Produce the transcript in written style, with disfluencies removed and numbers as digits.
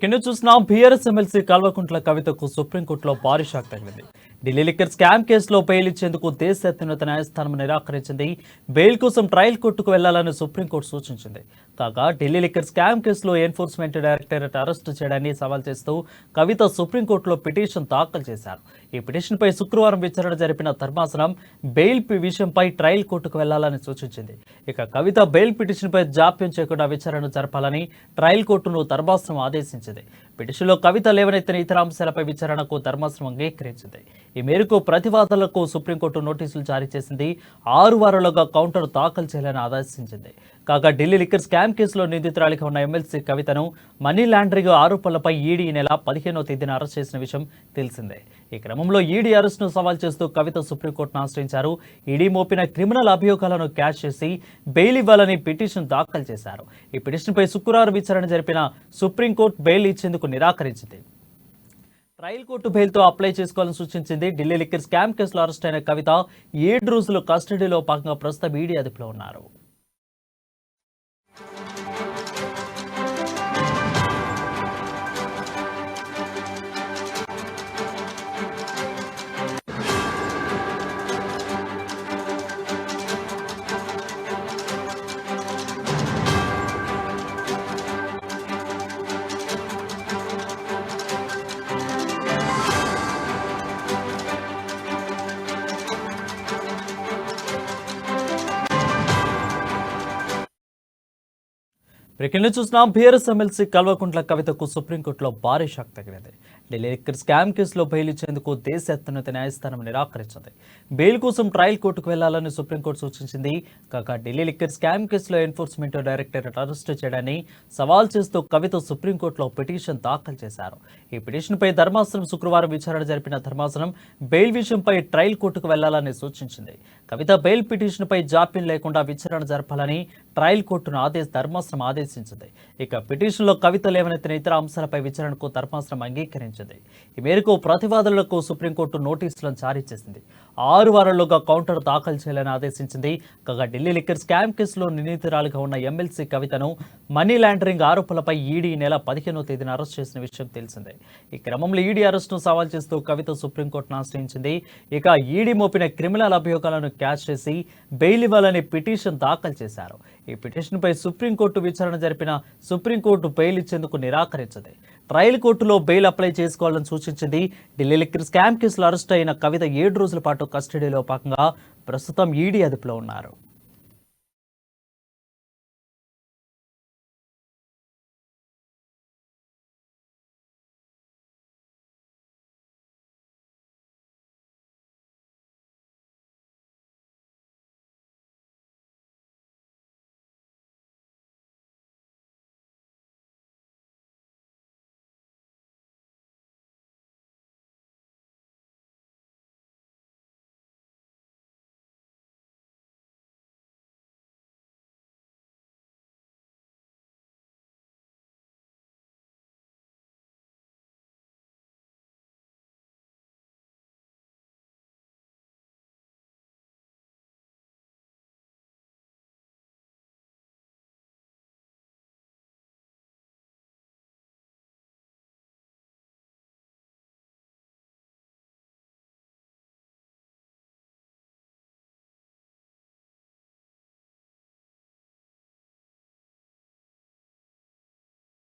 కింద చూసిన BRS MLC Kalvakuntla కవితకు సుప్రీంకోర్టులో భారీ షాక్ తగిలింది. ఢిల్లీ లిక్కర్ స్కామ్ కేసులో బెయిల్ ఇచ్చేందుకు దేశ అత్యున్నత న్యాయస్థానం నిరాకరించింది. బెయిల్ కోసం ట్రయల్ కోర్టుకు వెళ్లాలని సుప్రీంకోర్టు సూచించింది. కాగా ఢిల్లీ లిక్కర్ స్కామ్ కేసులో ఎన్ఫోర్స్మెంట్ డైరెక్టరేట్ అరెస్టు చేయడాన్ని సవాల్ చేస్తూ కవిత సుప్రీంకోర్టులో పిటిషన్ దాఖలు చేశారు. ఈ పిటిషన్పై శుక్రవారం విచారణ జరిపిన ధర్మాసనం బెయిల్ విషయంపై ట్రయల్ కోర్టుకు వెళ్లాలని సూచించింది. ఇక కవిత బెయిల్ పిటిషన్పై జాప్యం చేయకుండా విచారణ జరపాలని ట్రయల్ కోర్టును ధర్మాసనం ఆదేశించింది. పిటిషన్లో కవిత లేవనెత్తిన ఇతర అంశాలపై విచారణకు ధర్మాసనం అంగీకరించింది. ఈ మేరకు ప్రతివాదులకు సుప్రీంకోర్టు నోటీసులు జారీ చేసింది. 6 వారాలుగా కౌంటర్ దాఖలు చేయాలని ఆదేశించింది. కాగా ఢిల్లీ లిక్కర్ స్కామ్ కేసులో నిందితురాలిగా ఉన్న ఎమ్మెల్సీ కవితను మనీ లాండరింగ్ ఆరోపణలపై ఈడీ నెల 15వ తేదీన అరెస్ట్ చేసిన విషయం తెలిసిందే. ఈ క్రమంలో ఈడీ అరెస్టును సవాల్ చేస్తూ కవిత సుప్రీంకోర్టును ఆశ్రయించారు. ఈడీ మోపిన క్రిమినల్ అభియోగాలను క్యాష్ చేసి బెయిల్ ఇవ్వాలని పిటిషన్ దాఖలు చేశారు. ఈ పిటిషన్పై శుక్రవారం విచారణ జరిపిన సుప్రీంకోర్టు బెయిల్ ఇచ్చేందుకు నిరాకరించింది. ట్రయల్ కోర్టు బెయిల్తో అప్లై చేసుకోవాలని సూచించింది. ఢిల్లీ లిక్కర్ స్కామ్ కేసులో అరెస్ట్ అయిన కవిత 7 రోజులు కస్టడీలో భాగంగా ప్రస్తుతం ఈడీ అదుపులో ఉన్నారు. కింద చూసిన బీఆర్ఎస్ ఎమ్మెల్సీ కల్వకుంట్ల కవితకు సుప్రీంకోర్టులో భారీ షాక్ తగిలింది. ఢిల్లీ లిక్కర్ స్కామ్ కేసులో బెయిల్ ఇచ్చేందుకు దేశ అత్యున్నత న్యాయస్థానం నిరాకరించింది. బెయిల్ కోసం ట్రయల్ కోర్టుకు వెళ్లాలని సుప్రీంకోర్టు సూచించింది. కాగా ఢిల్లీ లిక్కర్ స్కామ్ కేసులో ఎన్ఫోర్స్మెంట్ డైరెక్టరేట్ అరెస్టు చేయడాన్ని సవాల్ చేస్తూ కవిత సుప్రీంకోర్టులో పిటిషన్ దాఖలు చేశారు. ఈ పిటిషన్పై ధర్మాసనం శుక్రవారం విచారణ జరిపిన ధర్మాసనం బెయిల్ విషయంపై ట్రయల్ కోర్టుకు వెళ్లాలని సూచించింది. కవిత బెయిల్ పిటిషన్పై జాప్యం లేకుండా విచారణ జరపాలని ట్రయల్ కోర్టును ధర్మాసనం ఆదేశించింది. ఇక పిటిషన్లో కవిత లేవనెత్తిన ఇతర అంశాలపై విచారణకు ధర్మాసనం అంగీకరించింది. ఈ మేరకు ప్రతివాదులకు సుప్రీంకోర్టు నోటీసులను జారీ చేసింది. 6 వారాల్లోగా కౌంటర్ దాఖలు చేయాలని ఆదేశించింది. కాగా ఢిల్లీ లిక్కర్ స్కామ్ కేసులో నిందితురాలిగా ఉన్న ఎమ్మెల్సీ కవితను మనీ లాండరింగ్ ఆరోపణలపై ఈడీ నెల 15వ తేదీన అరెస్ట్ చేసిన విషయం తెలిసిందే. ఈ క్రమంలో ఈడీ అరెస్టును సవాల్ చేస్తూ కవిత సుప్రీంకోర్టును ఆశ్రయించింది. ఇక ఈడీ మోపిన క్రిమినల్ అభియోగాలను క్యాష్ చేసి బెయిల్ ఇవ్వాలని పిటిషన్ దాఖలు చేశారు. ఈ పిటిషన్పై సుప్రీంకోర్టు విచారణ జరిపిన సుప్రీంకోర్టు బెయిల్ ఇచ్చేందుకు నిరాకరించింది. ట్రయల్ కోర్టులో బెయిల్ అప్లై చేసుకోవాలని సూచించింది. ఢిల్లీ లిక్కర్ స్కామ్ కేసులో అరెస్ట్ అయిన కవిత 7 రోజుల పాటు కస్టడీలో భాగంగా ప్రస్తుతం ఈడీ అదుపులో ఉన్నారు.